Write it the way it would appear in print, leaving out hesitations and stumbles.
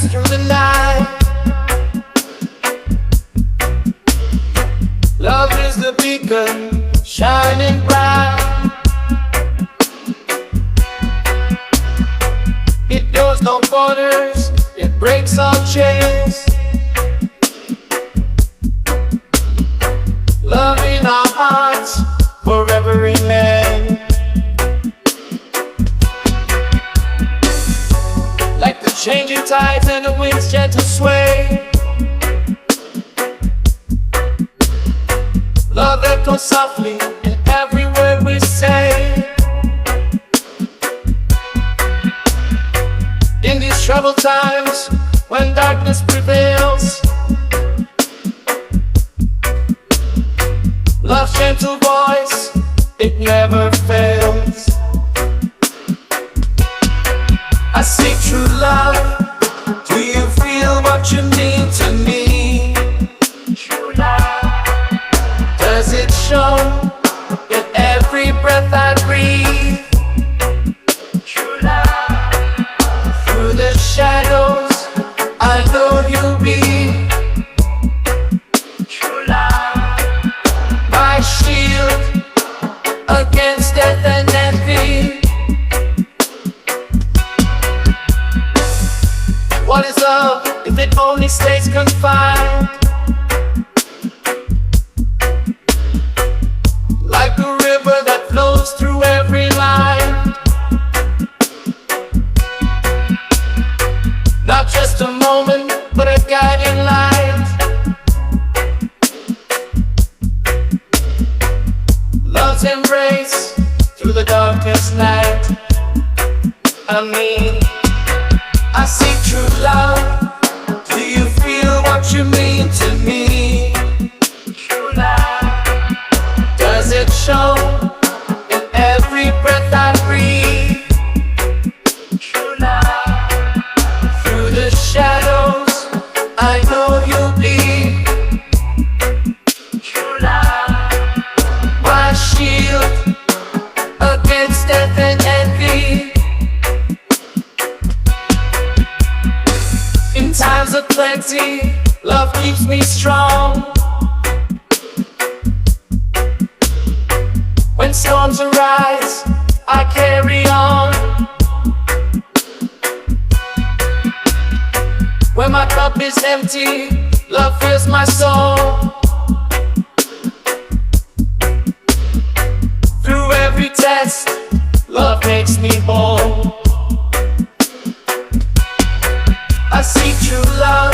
us through the night. Love is the beacon, shining bright. It knows no borders, it breaks all chains. Love in our hearts forever remain. Like the changing tides and the wind's gentle sway, love echoes softly in every word we say. In these troubled times, when darkness prevails, love's gentle voice, it never fails. I seek true love. Do you feel what you mean to me? True love. Does it show in every breath I breathe? True love. Through the shadows, I know you'll be true love. My shield against death and envy. What is love if it only stays confined? Like a river that flows through every line. Not just a moment, but a guiding light. Love's embrace through the darkest night. I seek true love. Do you feel what you mean to me? True love. Does it show in every breath I breathe? True love. Through the shadows, I know you'll be true love. My shield against death and envy. In times of plenty, love keeps me strong. When storms arise, I carry on. When my cup is empty, love fills my soul. Through every test, love makes me whole. I seek true love.